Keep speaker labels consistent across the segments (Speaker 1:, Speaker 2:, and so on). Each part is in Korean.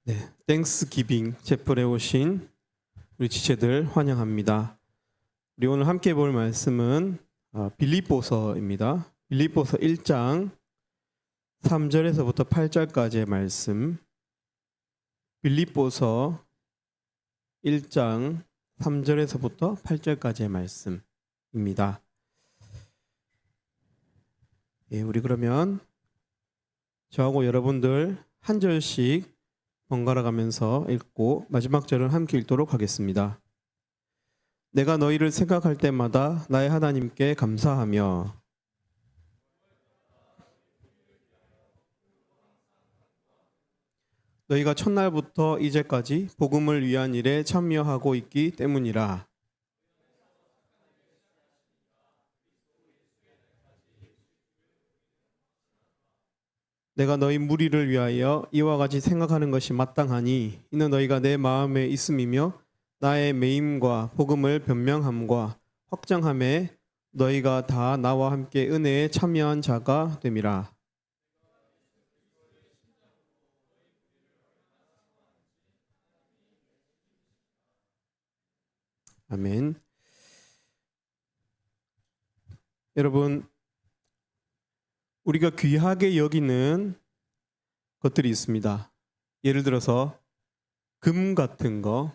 Speaker 1: 네, 땡스기빙 제풀에 오신 우리 지체들 환영합니다. 우리 오늘 함께 볼 말씀은 빌립보서입니다. 빌립보서 1장 3절에서부터 8절까지의 말씀. 빌립보서 1장 3절에서부터 8절까지의 말씀입니다. 예, 우리 그러면 저하고 여러분들 한 절씩 번갈아 가면서 읽고 마지막 절을 함께 읽도록 하겠습니다. 내가 너희를 생각할 때마다 나의 하나님께 감사하며 너희가 첫날부터 이제까지 복음을 위한 일에 참여하고 있기 때문이라. 내가 너희 무리를 위하여 이와 같이 생각하는 것이 마땅하니 이는 너희가 내 마음에 있음이며 나의 매임과 복음을 변명함과 확장함에 너희가 다 나와 함께 은혜에 참여한 자가 됨이라. 아멘. 여러분, 우리가 귀하게 여기는 것들이 있습니다. 예를 들어서 금 같은 거.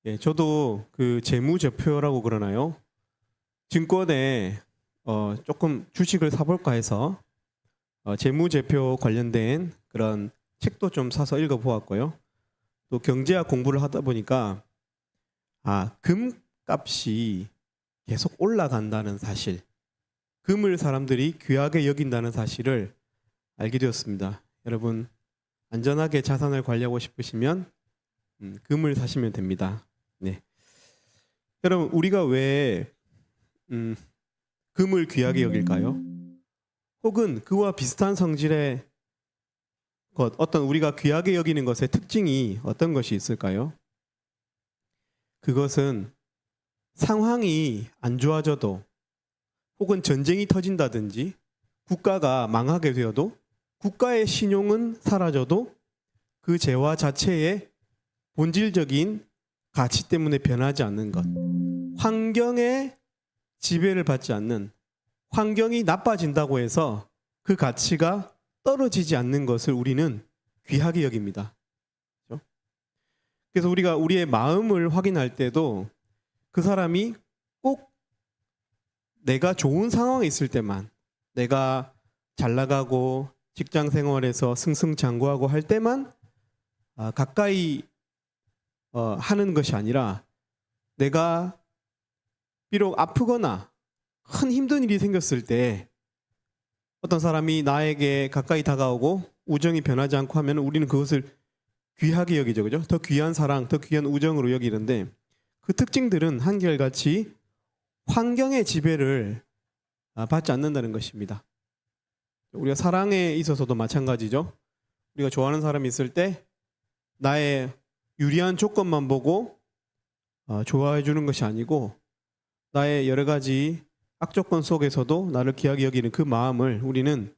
Speaker 1: 예, 저도 그 재무제표라고 그러나요? 증권에 조금 주식을 사볼까 해서 재무제표 관련된 그런 책도 좀 사서 읽어보았고요. 또 경제학 공부를 하다 보니까 금값이 계속 올라간다는 사실, 금을 사람들이 귀하게 여긴다는 사실을 알게 되었습니다. 여러분, 안전하게 자산을 관리하고 싶으시면 금을 사시면 됩니다. 네. 여러분, 우리가 왜 금을 귀하게 여길까요? 혹은 그와 비슷한 성질의 것, 어떤 우리가 귀하게 여기는 것의 특징이 어떤 것이 있을까요? 그것은 상황이 안 좋아져도 혹은 전쟁이 터진다든지 국가가 망하게 되어도 국가의 신용은 사라져도 그 재화 자체의 본질적인 가치 때문에 변하지 않는 것, 환경의 지배를 받지 않는, 환경이 나빠진다고 해서 그 가치가 떨어지지 않는 것을 우리는 귀하게 여깁니다. 그래서 우리가 우리의 마음을 확인할 때도 그 사람이 꼭 내가 좋은 상황에 있을 때만, 내가 잘 나가고 직장 생활에서 승승장구하고 할 때만 가까이 하는 것이 아니라, 내가 비록 아프거나 큰 힘든 일이 생겼을 때 어떤 사람이 나에게 가까이 다가오고 우정이 변하지 않고 하면 우리는 그것을 귀하게 여기죠. 그죠? 더 귀한 사랑, 더 귀한 우정으로 여기는데, 그 특징들은 한결같이 환경의 지배를 받지 않는다는 것입니다. 우리가 사랑에 있어서도 마찬가지죠. 우리가 좋아하는 사람이 있을 때 나의 유리한 조건만 보고 좋아해 주는 것이 아니고, 나의 여러 가지 악조건 속에서도 나를 귀하게 여기는 그 마음을 우리는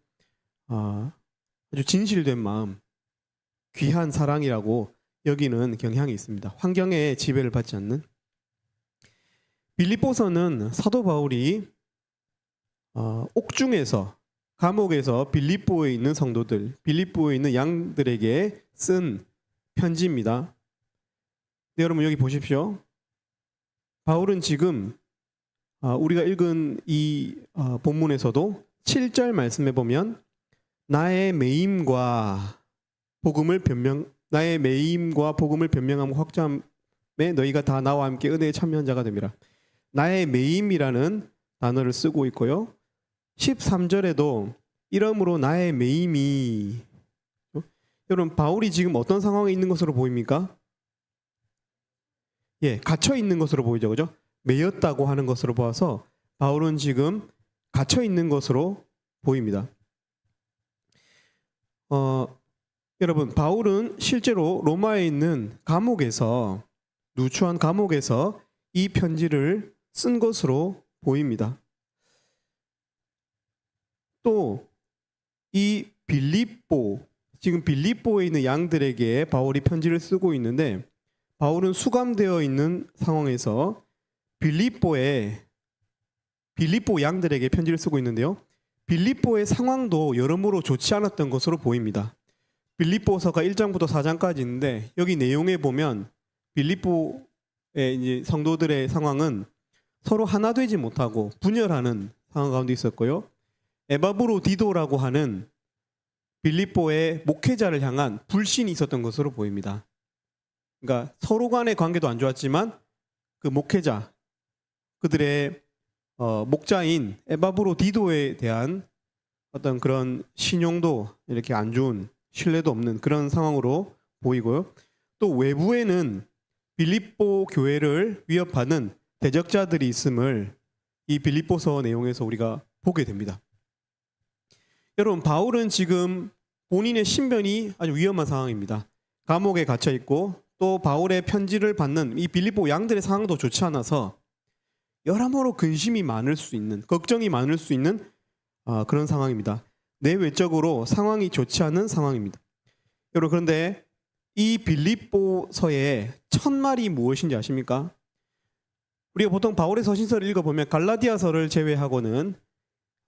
Speaker 1: 아주 진실된 마음, 귀한 사랑이라고 여기는 경향이 있습니다. 환경의 지배를 받지 않는. 빌립보서는 사도 바울이 옥중에서, 감옥에서 빌립보에 있는 성도들, 빌립보에 있는 양들에게 쓴 편지입니다. 네, 여러분 여기 보십시오. 바울은 지금 우리가 읽은 이 본문에서도 7절 말씀에 보면 나의 매임과 복음을 변명하고 확장함에 너희가 다 나와 함께 은혜에 참여한 자가 됩니다. 나의 매임이라는 단어를 쓰고 있고요. 13절에도 이러므로 나의 매임이, 여러분 바울이 지금 어떤 상황에 있는 것으로 보입니까? 예, 갇혀 있는 것으로 보이죠. 그죠? 매였다고 하는 것으로 보아서 바울은 지금 갇혀 있는 것으로 보입니다. 여러분, 바울은 실제로 로마에 있는 감옥에서, 누추한 감옥에서 이 편지를 쓴 것으로 보입니다. 또 이 빌립보 지금 빌립보에 있는 양들에게 바울이 편지를 쓰고 있는데 바울은 수감되어 있는 상황에서 빌립보 양들에게 편지를 쓰고 있는데요. 빌립보의 상황도 여러모로 좋지 않았던 것으로 보입니다. 빌립보서가 1장부터 4장까지 있는데 여기 내용에 보면 빌립보의 이제 성도들의 상황은 서로 하나 되지 못하고 분열하는 상황 가운데 있었고요. 에바브로디도라고 하는 빌립보의 목회자를 향한 불신이 있었던 것으로 보입니다. 그러니까 서로 간의 관계도 안 좋았지만 그 목회자, 그들의 목자인 에바브로디도에 대한 어떤 그런 신용도 이렇게 안 좋은, 신뢰도 없는 그런 상황으로 보이고요. 또 외부에는 빌립보 교회를 위협하는 대적자들이 있음을 이 빌립보서 내용에서 우리가 보게 됩니다. 여러분, 바울은 지금 본인의 신변이 아주 위험한 상황입니다. 감옥에 갇혀 있고 또 바울의 편지를 받는 이 빌립보 양들의 상황도 좋지 않아서 여러모로 근심이 많을 수 있는, 걱정이 많을 수 있는 그런 상황입니다. 내외적으로 상황이 좋지 않은 상황입니다. 여러분, 그런데 이 빌립보서의 첫말이 무엇인지 아십니까? 우리가 보통 바울의 서신서를 읽어보면 갈라디아서를 제외하고는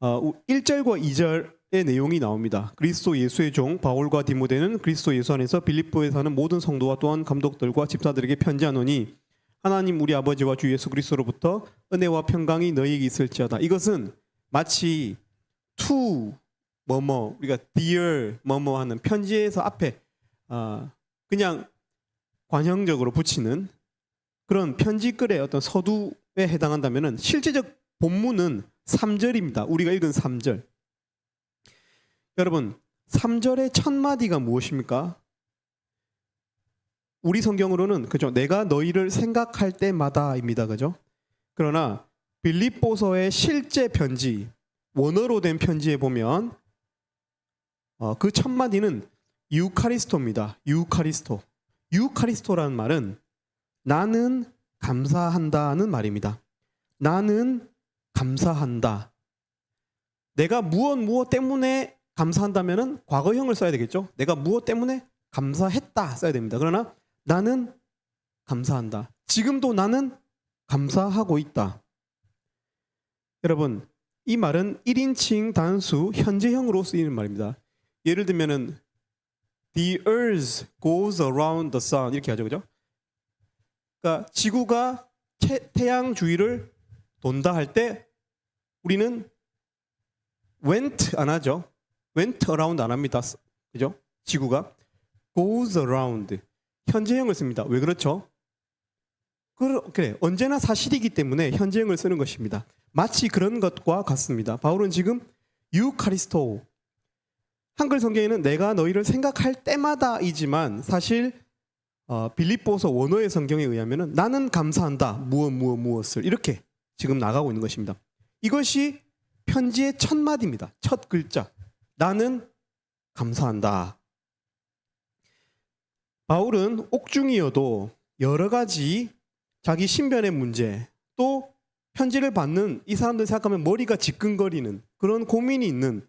Speaker 1: 1절과 2절의 내용이 나옵니다. 그리스도 예수의 종 바울과 디모데는 그리스도 예수 안에서 빌립보에 사는 모든 성도와 또한 감독들과 집사들에게 편지하노니 하나님 우리 아버지와 주 예수 그리스도로부터 은혜와 평강이 너희에게 있을지어다. 이것은 마치 to 뭐뭐, 우리가 dear 뭐뭐 하는 편지에서 앞에 그냥 관형적으로 붙이는 그런 편지글의 어떤 서두에 해당한다면은 실제적 본문은 3절입니다. 우리가 읽은 3절. 여러분, 3절의 첫 마디가 무엇입니까? 우리 성경으로는 그죠? 내가 너희를 생각할 때마다입니다. 그죠? 그러나 빌립보서의 실제 편지, 원어로 된 편지에 보면 그 첫 마디는 유카리스토입니다. 유카리스토. 유카리스토라는 말은 나는 감사한다는 말입니다. 나는 감사한다. 내가 무엇 때문에 감사한다면은 과거형을 써야 되겠죠. 내가 무엇 때문에 감사했다 써야 됩니다. 그러나 나는 감사한다. 지금도 나는 감사하고 있다. 여러분, 이 말은 1인칭 단수 현재형으로 쓰이는 말입니다. 예를 들면은 The earth goes around the sun 이렇게 하죠, 그죠? 그러니까 지구가 태양 주위를 돈다 할 때 우리는 went 안 하죠. went around 안 합니다. 그죠? 지구가 goes around 현재형을 씁니다. 왜 그렇죠? 그래, 언제나 사실이기 때문에 현재형을 쓰는 것입니다. 마치 그런 것과 같습니다. 바울은 지금 유카리스토, 한글 성경에는 내가 너희를 생각할 때마다이지만 사실 빌립보서 원어의 성경에 의하면 나는 감사한다. 무엇을 이렇게 지금 나가고 있는 것입니다. 이것이 편지의 첫 마디입니다. 첫 글자. 나는 감사한다. 바울은 옥중이어도 여러 가지 자기 신변의 문제, 또 편지를 받는 이 사람들 생각하면 머리가 지끈거리는 그런 고민이 있는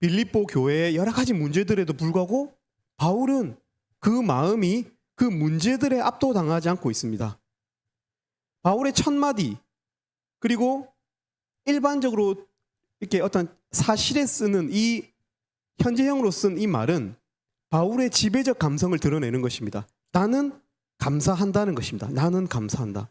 Speaker 1: 빌립보 교회의 여러 가지 문제들에도 불구하고 바울은 그 마음이 그 문제들에 압도당하지 않고 있습니다. 바울의 첫 마디, 그리고 일반적으로 이렇게 어떤 사실에 쓰는 이 현재형으로 쓴 이 말은 바울의 지배적 감성을 드러내는 것입니다. 나는 감사한다는 것입니다. 나는 감사한다.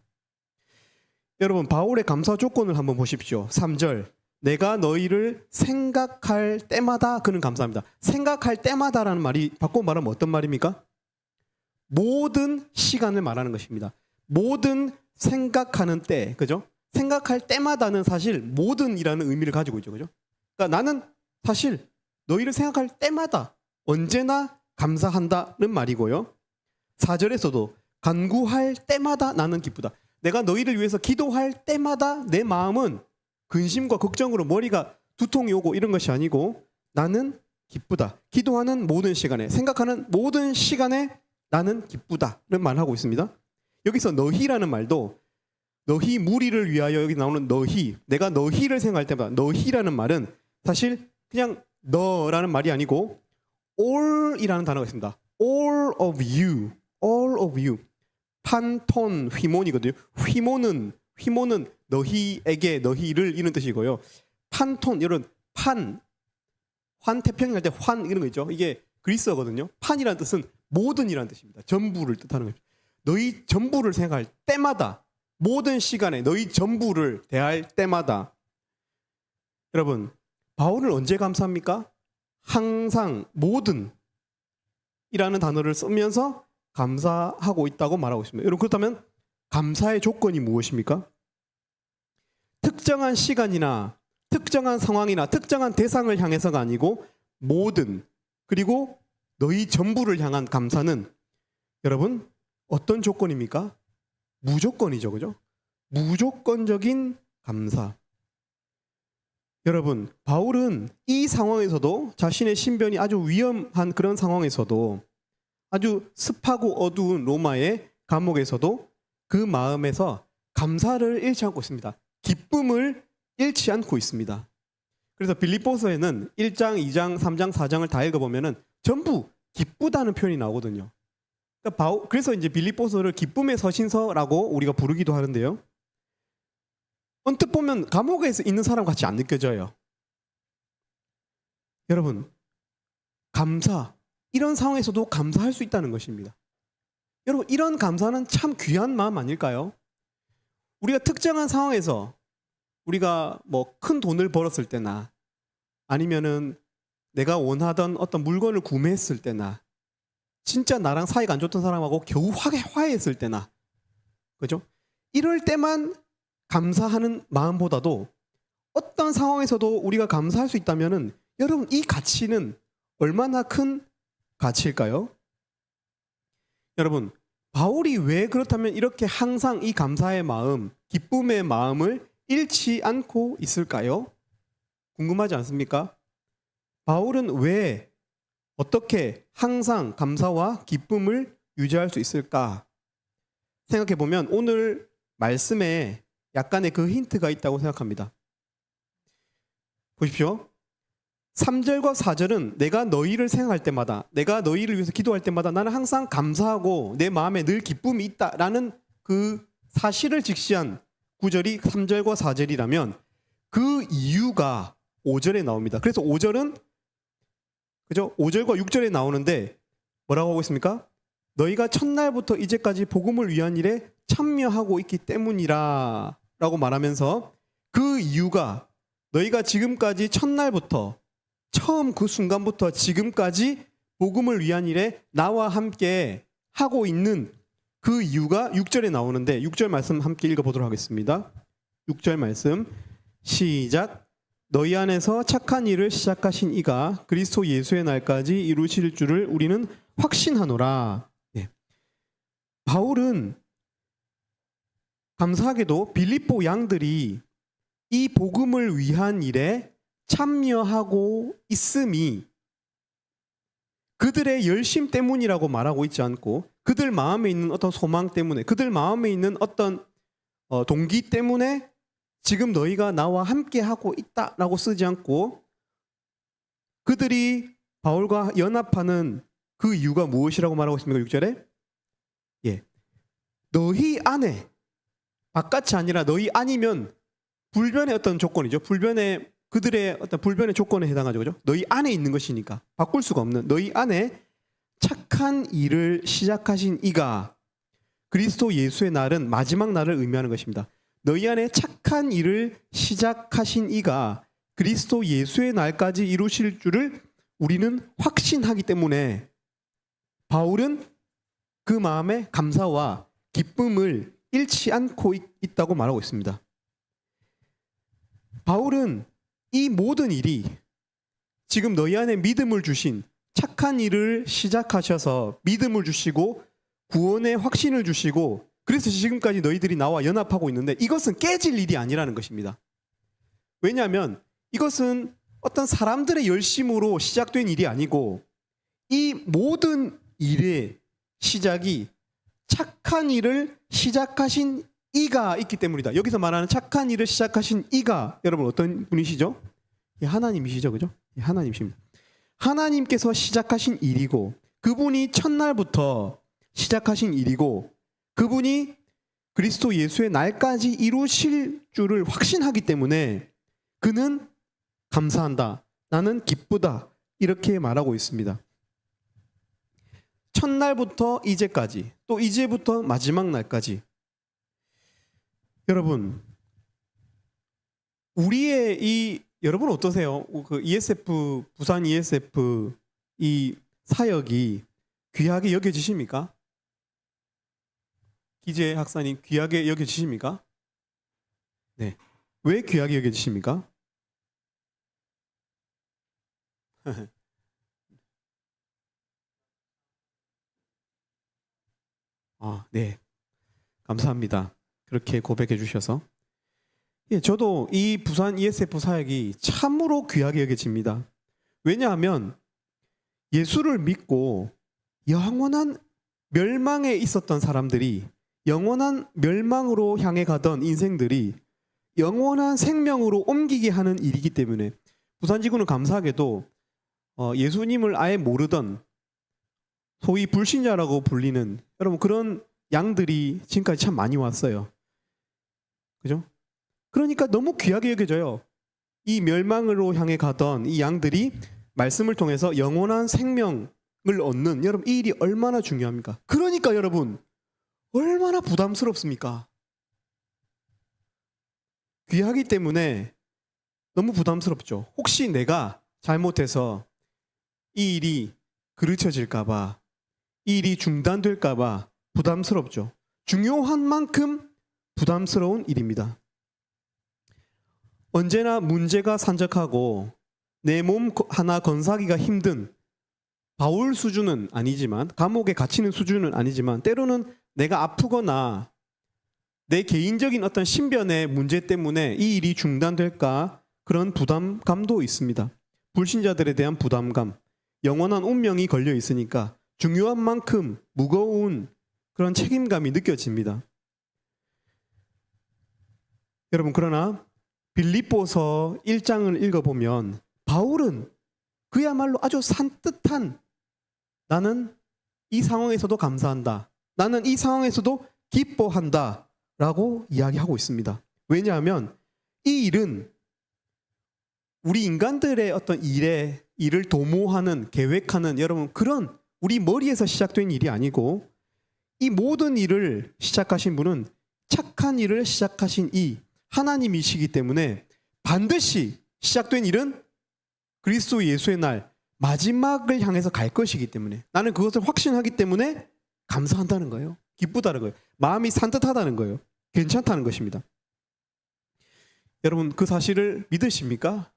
Speaker 1: 여러분, 바울의 감사 조건을 한번 보십시오. 3절. 내가 너희를 생각할 때마다 그는 감사합니다. 생각할 때마다라는 말이 바꿔 말하면 어떤 말입니까? 모든 시간을 말하는 것입니다. 모든 생각하는 때, 그죠? 생각할 때마다는 사실 모든이라는 의미를 가지고 있죠, 그죠? 그러니까 나는 사실 너희를 생각할 때마다 언제나 감사한다는 말이고요. 4절에서도 간구할 때마다 나는 기쁘다. 내가 너희를 위해서 기도할 때마다 내 마음은 근심과 걱정으로 머리가 두통이 오고 이런 것이 아니고 나는 기쁘다. 기도하는 모든 시간에, 생각하는 모든 시간에 나는 기쁘다는 말을 하고 있습니다. 여기서 너희라는 말도 너희 무리를 위하여 여기 나오는 너희, 내가 너희를 생각할 때마다 너희라는 말은 사실 그냥 너라는 말이 아니고 all이라는 단어가 있습니다. all of you, all of you. 판톤 휘몬이거든요. 휘몬은 너희에게 너희를 이런 뜻이고요. 판톤 이런 환태평양 할 때 환 이런 거 있죠. 이게 그리스어거든요. 판이라는 뜻은 모든이라는 뜻입니다. 전부를 뜻하는 거죠. 너희 전부를 생각할 때마다 모든 시간에 너희 전부를 대할 때마다 여러분 바울을 언제 감사합니까? 항상 모든 이라는 단어를 쓰면서 감사하고 있다고 말하고 있습니다. 여러분 그렇다면 감사의 조건이 무엇입니까? 특정한 시간이나 특정한 상황이나 특정한 대상을 향해서가 아니고 모든 그리고 너희 전부를 향한 감사는 여러분 어떤 조건입니까? 무조건이죠. 그죠? 무조건적인 감사. 여러분 바울은 이 상황에서도 자신의 신변이 아주 위험한 그런 상황에서도 아주 습하고 어두운 로마의 감옥에서도 그 마음에서 감사를 잃지 않고 있습니다. 기쁨을 잃지 않고 있습니다. 그래서 빌립보서에는 1장, 2장, 3장, 4장을 다 읽어보면 전부 기쁘다는 표현이 나오거든요. 그래서 이제 빌립보서를 기쁨의 서신서라고 우리가 부르기도 하는데요. 언뜻 보면 감옥에 있는 사람 같이 안 느껴져요. 여러분, 감사, 이런 상황에서도 감사할 수 있다는 것입니다. 여러분, 이런 감사는 참 귀한 마음 아닐까요? 우리가 특정한 상황에서 우리가 뭐 큰 돈을 벌었을 때나 아니면은 내가 원하던 어떤 물건을 구매했을 때나 진짜 나랑 사이가 안 좋던 사람하고 겨우 화해했을 때나 그죠? 이럴 때만 감사하는 마음보다도 어떤 상황에서도 우리가 감사할 수 있다면은 여러분 이 가치는 얼마나 큰 가치일까요? 여러분 바울이 왜 그렇다면 이렇게 항상 이 감사의 마음, 기쁨의 마음을 잃지 않고 있을까요? 궁금하지 않습니까? 바울은 왜 어떻게 항상 감사와 기쁨을 유지할 수 있을까? 생각해 보면 오늘 말씀에 약간의 그 힌트가 있다고 생각합니다. 보십시오. 3절과 4절은 내가 너희를 생각할 때마다 내가 너희를 위해서 기도할 때마다 나는 항상 감사하고 내 마음에 늘 기쁨이 있다라는 그 사실을 직시한 구절이 3절과 4절이라면 그 이유가 5절에 나옵니다. 그래서 5절은 그죠? 5절과 6절에 나오는데 뭐라고 하고 있습니까? 너희가 첫날부터 이제까지 복음을 위한 일에 참여하고 있기 때문이라 라고 말하면서 그 이유가 너희가 지금까지 첫날부터 처음 그 순간부터 지금까지 복음을 위한 일에 나와 함께 하고 있는 그 이유가 6절에 나오는데 6절 말씀 함께 읽어보도록 하겠습니다. 6절 말씀 시작. 너희 안에서 착한 일을 시작하신 이가 그리스도 예수의 날까지 이루실 줄을 우리는 확신하노라. 네. 바울은 감사하게도 빌립보 양들이 이 복음을 위한 일에 참여하고 있음이 그들의 열심 때문이라고 말하고 있지 않고 그들 마음에 있는 어떤 소망 때문에 그들 마음에 있는 어떤 동기 때문에 지금 너희가 나와 함께 하고 있다라고 쓰지 않고 그들이 바울과 연합하는 그 이유가 무엇이라고 말하고 있습니까? 6절에 예, 너희 안에 바깥이 아니라 너희 아니면 불변의 어떤 조건이죠. 그들의 어떤 불변의 조건에 해당하죠. 그죠? 너희 안에 있는 것이니까 바꿀 수가 없는 너희 안에 착한 일을 시작하신 이가 그리스도 예수의 날은 마지막 날을 의미하는 것입니다. 너희 안에 착한 일을 시작하신 이가 그리스도 예수의 날까지 이루실 줄을 우리는 확신하기 때문에 바울은 그 마음에 감사와 기쁨을 잃지 않고 있다고 말하고 있습니다. 바울은 이 모든 일이 지금 너희 안에 믿음을 주신 착한 일을 시작하셔서 믿음을 주시고 구원의 확신을 주시고 그래서 지금까지 너희들이 나와 연합하고 있는데 이것은 깨질 일이 아니라는 것입니다. 왜냐하면 이것은 어떤 사람들의 열심으로 시작된 일이 아니고 이 모든 일의 시작이 착한 일을 시작하신 이가 있기 때문이다. 여기서 말하는 착한 일을 시작하신 이가 여러분 어떤 분이시죠? 하나님이시죠. 그죠? 하나님이십니다. 하나님께서 시작하신 일이고 그분이 첫날부터 시작하신 일이고 그분이 그리스도 예수의 날까지 이루실 줄을 확신하기 때문에 그는 감사한다. 나는 기쁘다. 이렇게 말하고 있습니다. 첫날부터 이제까지, 또 이제부터 마지막 날까지. 여러분, 여러분 어떠세요? 그 ESF, 부산 ESF 이 사역이 귀하게 여겨지십니까? 기재 학사님, 귀하게 여겨지십니까? 네. 왜 귀하게 여겨지십니까? 네. 감사합니다. 그렇게 고백해 주셔서. 예, 저도 이 부산 ESF 사역이 참으로 귀하게 여겨집니다. 왜냐하면 예수를 믿고 영원한 멸망에 있었던 사람들이, 영원한 멸망으로 향해 가던 인생들이 영원한 생명으로 옮기게 하는 일이기 때문에, 부산지구는 감사하게도 예수님을 아예 모르던 소위 불신자라고 불리는 여러분 그런 양들이 지금까지 참 많이 왔어요. 그죠? 그러니까 너무 귀하게 여겨져요. 이 멸망으로 향해 가던 이 양들이 말씀을 통해서 영원한 생명을 얻는, 여러분 이 일이 얼마나 중요합니까? 그러니까 여러분 얼마나 부담스럽습니까? 귀하기 때문에 너무 부담스럽죠. 혹시 내가 잘못해서 이 일이 그르쳐질까 봐, 이 일이 중단될까 봐 부담스럽죠. 중요한 만큼 부담스러운 일입니다. 언제나 문제가 산적하고 내 몸 하나 건사기가 힘든 바울 수준은 아니지만, 감옥에 갇히는 수준은 아니지만, 때로는 내가 아프거나 내 개인적인 어떤 신변의 문제 때문에 이 일이 중단될까, 그런 부담감도 있습니다. 불신자들에 대한 부담감, 영원한 운명이 걸려 있으니까 중요한 만큼 무거운 그런 책임감이 느껴집니다. 여러분, 그러나 빌립보서 1장을 읽어보면 바울은 그야말로 아주 산뜻한, 나는 이 상황에서도 감사한다, 나는 이 상황에서도 기뻐한다 라고 이야기하고 있습니다. 왜냐하면 이 일은 우리 인간들의 어떤 일을 도모하는, 계획하는, 여러분 그런 우리 머리에서 시작된 일이 아니고, 이 모든 일을 시작하신 분은 착한 일을 시작하신 이 하나님이시기 때문에 반드시 시작된 일은 그리스도 예수의 날 마지막을 향해서 갈 것이기 때문에, 나는 그것을 확신하기 때문에 감사한다는 거예요. 기쁘다는 거예요. 마음이 산뜻하다는 거예요. 괜찮다는 것입니다. 여러분 그 사실을 믿으십니까?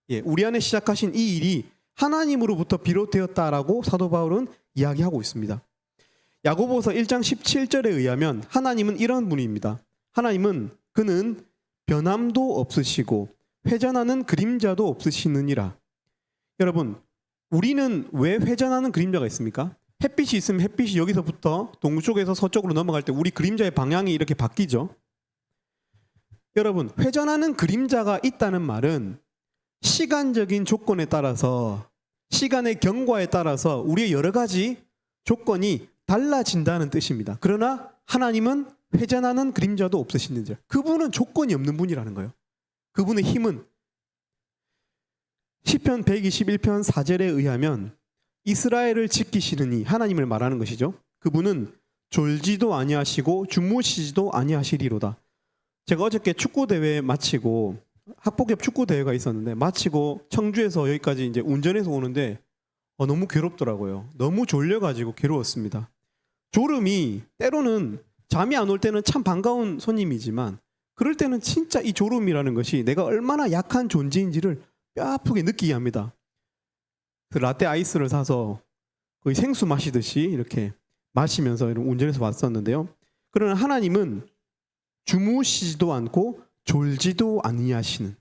Speaker 1: 예, 우리 안에 시작하신 이 일이 하나님으로부터 비롯되었다라고 사도 바울은 이야기하고 있습니다. 야고보서 1장 17절에 의하면 하나님은 이런 분입니다. 하나님은 그는 변함도 없으시고 회전하는 그림자도 없으시느니라. 여러분, 우리는 왜 회전하는 그림자가 있습니까? 햇빛이 있으면 햇빛이 여기서부터 동쪽에서 서쪽으로 넘어갈 때 우리 그림자의 방향이 이렇게 바뀌죠. 여러분, 회전하는 그림자가 있다는 말은 시간적인 조건에 따라서, 시간의 경과에 따라서 우리의 여러 가지 조건이 달라진다는 뜻입니다. 그러나 하나님은 회전하는 그림자도 없으시는 자, 그분은 조건이 없는 분이라는 거예요. 그분의 힘은 시편 121편 4절에 의하면 이스라엘을 지키시느니, 하나님을 말하는 것이죠. 그분은 졸지도 아니하시고 주무시지도 아니하시리로다. 제가 어저께 축구 대회 마치고, 학폭협 축구 대회가 있었는데 마치고 청주에서 여기까지 이제 운전해서 오는데 너무 괴롭더라고요. 너무 졸려가지고 괴로웠습니다. 졸음이 때로는 잠이 안 올 때는 참 반가운 손님이지만, 그럴 때는 진짜 이 졸음이라는 것이 내가 얼마나 약한 존재인지를 뼈아프게 느끼게 합니다. 그 라떼 아이스를 사서 거의 생수 마시듯이 이렇게 마시면서 운전해서 왔었는데요. 그러나 하나님은 주무시지도 않고 졸지도 아니하시는,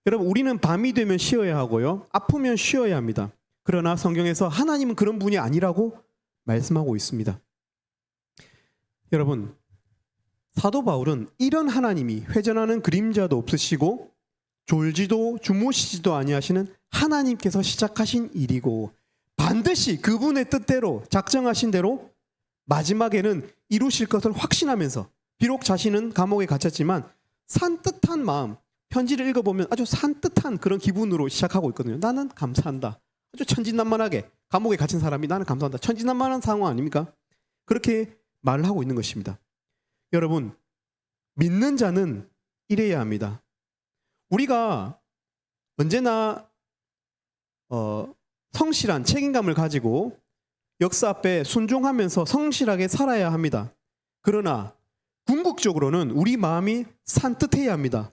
Speaker 1: 여러분 우리는 밤이 되면 쉬어야 하고요, 아프면 쉬어야 합니다. 그러나 성경에서 하나님은 그런 분이 아니라고 말씀하고 있습니다. 여러분, 사도 바울은 이런 하나님이, 회전하는 그림자도 없으시고 졸지도 주무시지도 아니하시는 하나님께서 시작하신 일이고 반드시 그분의 뜻대로 작정하신 대로 마지막에는 이루실 것을 확신하면서 비록 자신은 감옥에 갇혔지만 산뜻한 마음, 편지를 읽어보면 아주 산뜻한 그런 기분으로 시작하고 있거든요. 나는 감사한다. 아주 천진난만하게 감옥에 갇힌 사람이 나는 감사한다. 천진난만한 상황 아닙니까? 그렇게 말을 하고 있는 것입니다. 여러분, 믿는 자는 이래야 합니다. 우리가 언제나 성실한 책임감을 가지고 역사 앞에 순종하면서 성실하게 살아야 합니다. 그러나 궁극적으로는 우리 마음이 산뜻해야 합니다.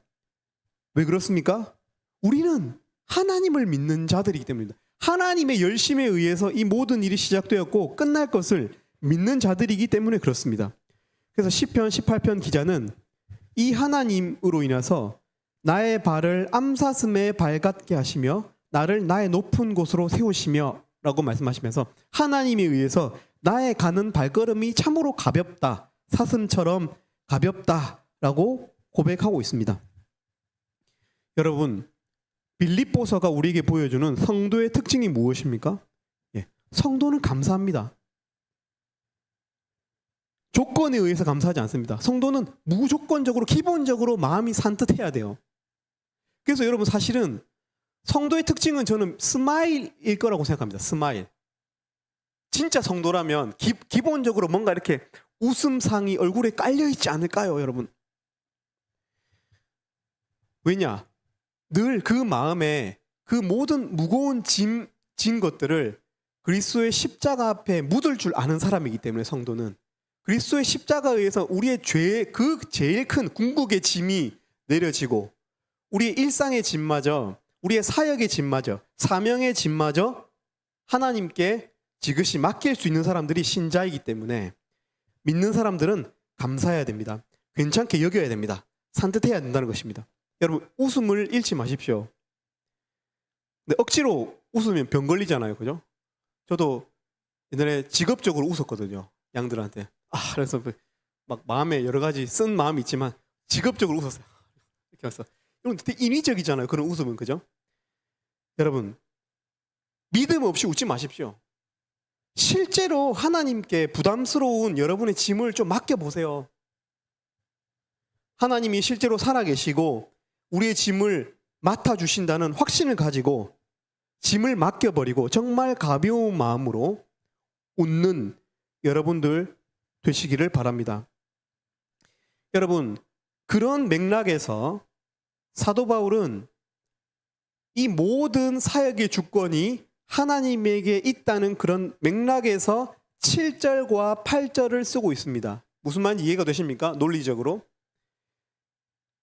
Speaker 1: 왜 그렇습니까? 우리는 하나님을 믿는 자들이기 때문입니다. 하나님의 열심에 의해서 이 모든 일이 시작되었고 끝날 것을 믿는 자들이기 때문에 그렇습니다. 그래서 시편 18편 기자는 이 하나님으로 인해서 나의 발을 암사슴에 발 같게 하시며 나를 나의 높은 곳으로 세우시며 라고 말씀하시면서 하나님에 의해서 나의 가는 발걸음이 참으로 가볍다. 사슴처럼 가볍다라고 고백하고 있습니다. 여러분, 빌립보서가 우리에게 보여주는 성도의 특징이 무엇입니까? 성도는 감사합니다. 조건에 의해서 감사하지 않습니다. 성도는 무조건적으로 기본적으로 마음이 산뜻해야 돼요. 그래서 여러분 사실은 성도의 특징은 저는 스마일일 거라고 생각합니다. 스마일. 진짜 성도라면 기본적으로 뭔가 이렇게 웃음상이 얼굴에 깔려있지 않을까요, 여러분? 왜냐? 늘 그 마음에 그 모든 무거운 짐 것들을 그리스도의 십자가 앞에 묻을 줄 아는 사람이기 때문에 성도는 그리스도의 십자가에 의해서 우리의 죄의 그 제일 큰 궁극의 짐이 내려지고 우리의 일상의 짐마저 우리의 사역의 짐마저 사명의 짐마저 하나님께 지그시 맡길 수 있는 사람들이 신자이기 때문에 믿는 사람들은 감사해야 됩니다. 괜찮게 여겨야 됩니다. 산뜻해야 된다는 것입니다. 여러분 웃음을 잃지 마십시오. 근데 억지로 웃으면 병 걸리잖아요. 그죠? 저도 옛날에 직업적으로 웃었거든요. 양들한테. 그래서 막 마음에 여러 가지 쓴 마음이 있지만 직업적으로 웃었어요. 이렇게 해서. 이건 되게 인위적이잖아요. 그런 웃음은. 그죠? 여러분 믿음 없이 웃지 마십시오. 실제로 하나님께 부담스러운 여러분의 짐을 좀 맡겨보세요. 하나님이 실제로 살아계시고 우리의 짐을 맡아주신다는 확신을 가지고 짐을 맡겨버리고 정말 가벼운 마음으로 웃는 여러분들 되시기를 바랍니다. 여러분 그런 맥락에서 사도 바울은 이 모든 사역의 주권이 하나님에게 있다는 그런 맥락에서 7절과 8절을 쓰고 있습니다. 무슨 말인지 이해가 되십니까? 논리적으로.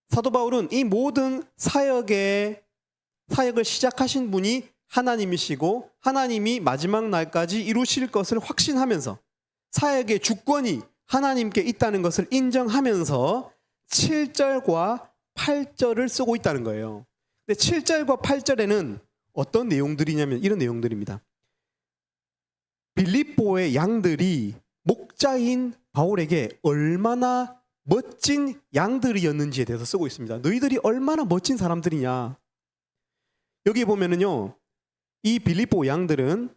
Speaker 1: 사도 바울은 이 모든 사역을 시작하신 분이 하나님이시고 하나님이 마지막 날까지 이루실 것을 확신하면서 사역의 주권이 하나님께 있다는 것을 인정하면서 7절과 8절을 쓰고 있다는 거예요. 근데 7절과 8절에는 어떤 내용들이냐면 이런 내용들입니다. 빌립보의 양들이 목자인 바울에게 얼마나 멋진 양들이었는지에 대해서 쓰고 있습니다. 너희들이 얼마나 멋진 사람들이냐. 여기 보면은요, 이 빌립보 양들은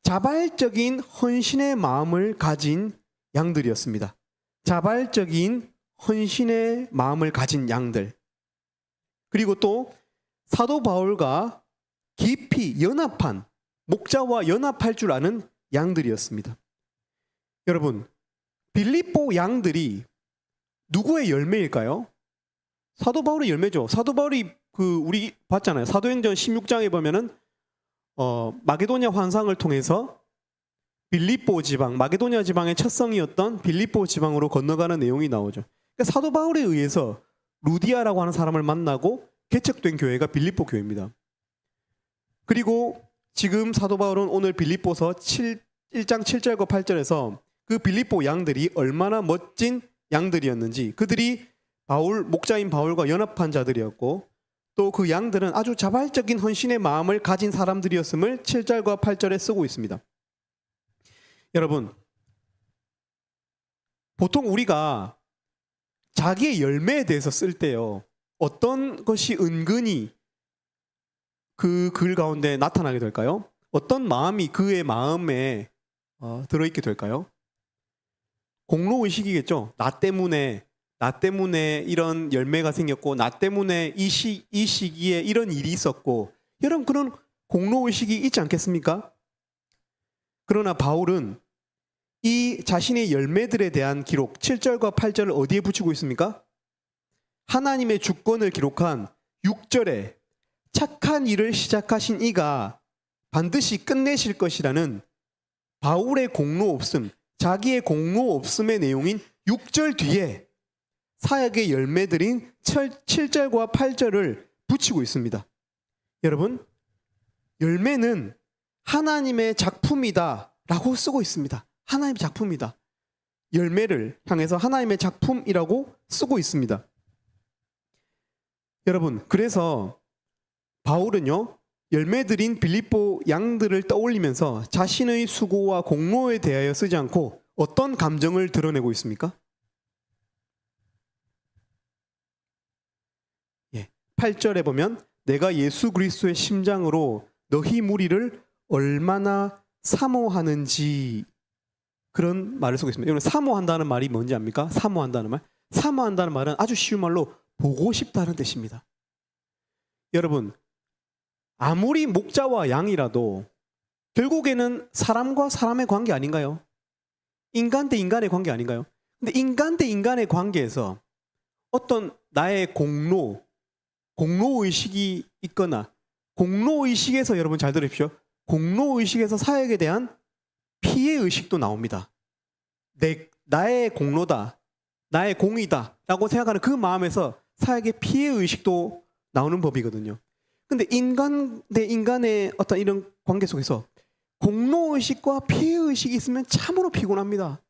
Speaker 1: 자발적인 헌신의 마음을 가진 양들이었습니다. 자발적인 헌신의 마음을 가진 양들. 그리고 또 사도 바울과 깊이 연합한 목자와 연합할 줄 아는 양들이었습니다. 여러분, 빌립보 양들이 누구의 열매일까요? 사도 바울의 열매죠. 사도 바울이 우리 봤잖아요. 사도행전 16장에 보면은 마게도냐 환상을 통해서 빌립보 지방, 마게도냐 지방의 첫 성이었던 빌립보 지방으로 건너가는 내용이 나오죠. 그러니까 사도 바울에 의해서 루디아라고 하는 사람을 만나고 개척된 교회가 빌립보 교회입니다. 그리고 지금 사도 바울은 오늘 빌립보서 1장 7절과 8절에서 그 빌립보 양들이 얼마나 멋진 양들이었는지, 그들이 목자인 바울과 연합한 자들이었고 또 그 양들은 아주 자발적인 헌신의 마음을 가진 사람들이었음을 7절과 8절에 쓰고 있습니다. 여러분, 보통 우리가 자기의 열매에 대해서 쓸 때요, 어떤 것이 은근히 그 글 가운데 나타나게 될까요? 어떤 마음이 그의 마음에 들어있게 될까요? 공로의식이겠죠. 나 때문에 이런 열매가 생겼고, 나 때문에 이 시기에 이런 일이 있었고, 여러분 그런 공로의식이 있지 않겠습니까? 그러나 바울은 이 자신의 열매들에 대한 기록 7절과 8절을 어디에 붙이고 있습니까? 하나님의 주권을 기록한 6절에 착한 일을 시작하신 이가 반드시 끝내실 것이라는 바울의 공로 없음, 자기의 공로 없음의 내용인 6절 뒤에 사역의 열매들인 7절과 8절을 붙이고 있습니다. 여러분, 열매는 하나님의 작품이다 라고 쓰고 있습니다. 하나님의 작품이다. 열매를 향해서 하나님의 작품이라고 쓰고 있습니다. 여러분, 그래서 바울은요, 열매들인 빌립보 양들을 떠올리면서 자신의 수고와 공로에 대하여 쓰지 않고 어떤 감정을 드러내고 있습니까? 8절에 보면 내가 예수 그리스도의 심장으로 너희 무리를 얼마나 사모하는지, 그런 말을 쓰고 있습니다. 여러분, 사모한다는 말이 뭔지 압니까? 사모한다는 말. 사모한다는 말은 아주 쉬운 말로 보고 싶다는 뜻입니다. 여러분, 아무리 목자와 양이라도 결국에는 사람과 사람의 관계 아닌가요? 인간 대 인간의 관계 아닌가요? 근데 인간 대 인간의 관계에서 어떤 나의 공로의식이 있거나, 공로의식에서, 여러분 잘 들으십시오, 공로의식에서 사역에 대한 피해의식도 나옵니다. 나의 공로다, 나의 공이다 라고 생각하는 그 마음에서 사역의 피해의식도 나오는 법이거든요. 근데 인간 대 인간의 어떤 이런 관계 속에서 공로의식과 피해의식이 있으면 참으로 피곤합니다.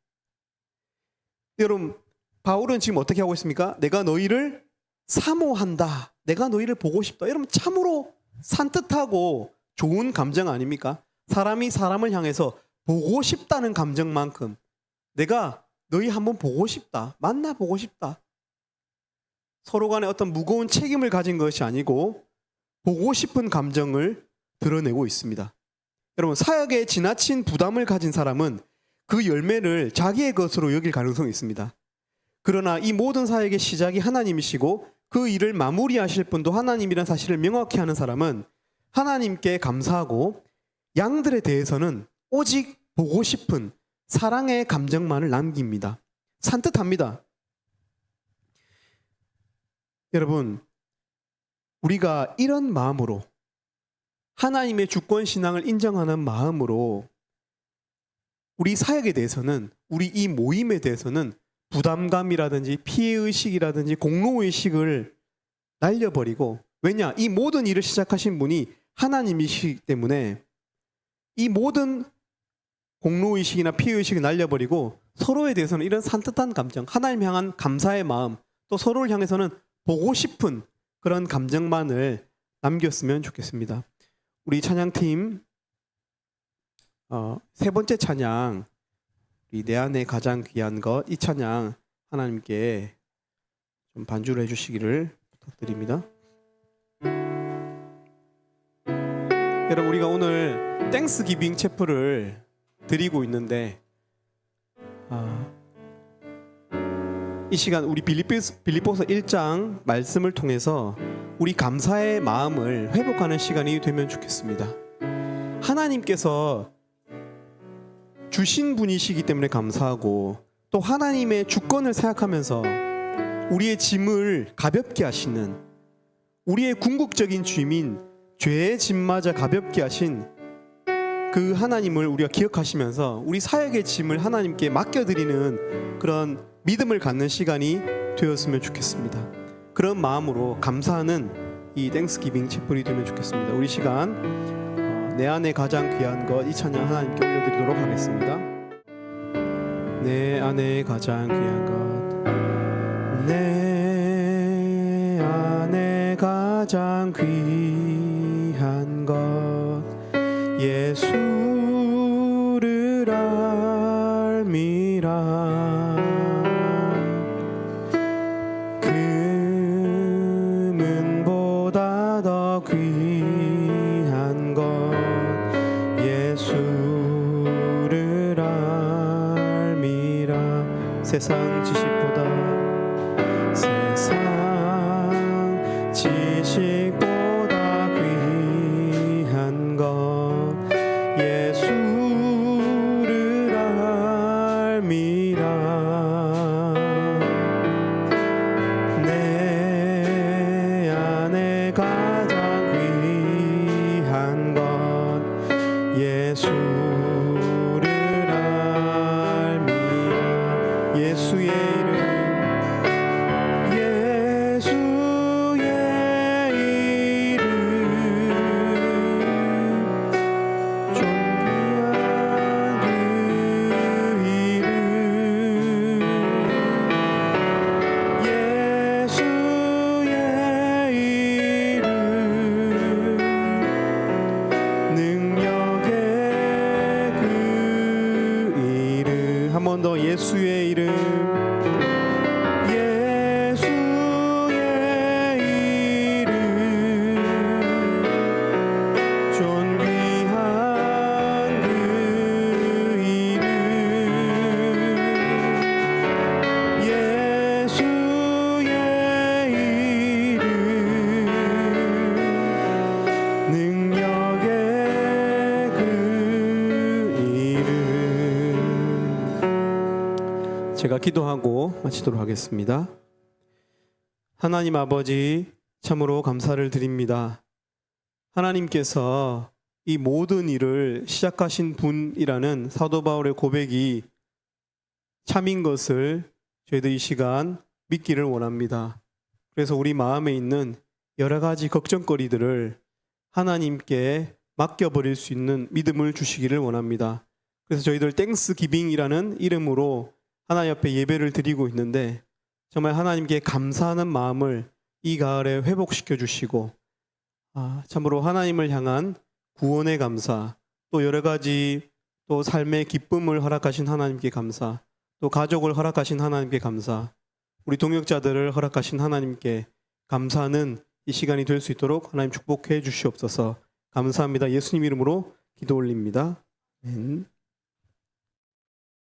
Speaker 1: 여러분, 바울은 지금 어떻게 하고 있습니까? 내가 너희를 사모한다, 내가 너희를 보고 싶다. 여러분, 참으로 산뜻하고 좋은 감정 아닙니까? 사람이 사람을 향해서 보고 싶다는 감정만큼 내가 너희 한번 보고 싶다, 만나보고 싶다, 서로 간에 어떤 무거운 책임을 가진 것이 아니고 보고 싶은 감정을 드러내고 있습니다. 여러분, 사역에 지나친 부담을 가진 사람은 그 열매를 자기의 것으로 여길 가능성이 있습니다. 그러나 이 모든 사역의 시작이 하나님이시고 그 일을 마무리하실 분도 하나님이라는 사실을 명확히 하는 사람은 하나님께 감사하고 양들에 대해서는 오직 보고 싶은 사랑의 감정만을 남깁니다. 산뜻합니다. 여러분, 우리가 이런 마음으로, 하나님의 주권 신앙을 인정하는 마음으로 우리 사역에 대해서는, 우리 이 모임에 대해서는 부담감이라든지 피해의식이라든지 공로의식을 날려버리고, 왜냐? 이 모든 일을 시작하신 분이 하나님이시기 때문에 이 모든 공로의식이나 피해의식을 날려버리고 서로에 대해서는 이런 산뜻한 감정, 하나님 향한 감사의 마음, 또 서로를 향해서는 보고 싶은 그런 감정만을 남겼으면 좋겠습니다. 우리 찬양팀 세 번째 찬양, 우리 내 안에 가장 귀한 것, 이 찬양 하나님께 좀 반주를 해주시기를 부탁드립니다. 여러분, 우리가 오늘 땡스기빙 채플을 드리고 있는데 이 시간 우리 빌립보서 1장 말씀을 통해서 우리 감사의 마음을 회복하는 시간이 되면 좋겠습니다. 하나님께서 주신 분이시기 때문에 감사하고, 또 하나님의 주권을 생각하면서 우리의 짐을 가볍게 하시는, 우리의 궁극적인 주임인 죄의 짐마저 가볍게 하신 그 하나님을 우리가 기억하시면서 우리 사역의 짐을 하나님께 맡겨드리는 그런 믿음을 갖는 시간이 되었으면 좋겠습니다. 그런 마음으로 감사하는 이 땡스기빙 채플이 되면 좋겠습니다. 우리 시간 내 안에 가장 귀한 것, 이 찬양 하나님께 올려드리도록 하겠습니다. 내 안에 가장 귀한 것, 내 안에 가장 귀한 것, 예수를 알미라. 금은보다 더 귀한 세상 지식보다 귀한 것 예수를 알미라. 내 안에 가장 귀한 것 예수를 알미라. 예수의 이름, 예수의 이름, 존귀한 그 이름, 예수의 이름, 능력의 그 이름. 한 번 더 예수의 이름, 예수의 이름, 존귀한 그 이름, 예수의 이름, 능력의 그 이름. 제가 기도하고 마치도록 하겠습니다. 하나님 아버지, 참으로 감사를 드립니다. 하나님께서 이 모든 일을 시작하신 분이라는 사도 바울의 고백이 참인 것을 저희들 이 시간 믿기를 원합니다. 그래서 우리 마음에 있는 여러 가지 걱정거리들을 하나님께 맡겨버릴 수 있는 믿음을 주시기를 원합니다. 그래서 저희들 땡스 기빙이라는 이름으로 하나님 앞에 예배를 드리고 있는데, 정말 하나님께 감사하는 마음을 이 가을에 회복시켜 주시고, 참으로 하나님을 향한 구원의 감사, 또 여러 가지 또 삶의 기쁨을 허락하신 하나님께 감사, 또 가족을 허락하신 하나님께 감사, 우리 동역자들을 허락하신 하나님께 감사하는 이 시간이 될 수 있도록 하나님 축복해 주시옵소서. 감사합니다. 예수님 이름으로 기도 올립니다. 아멘.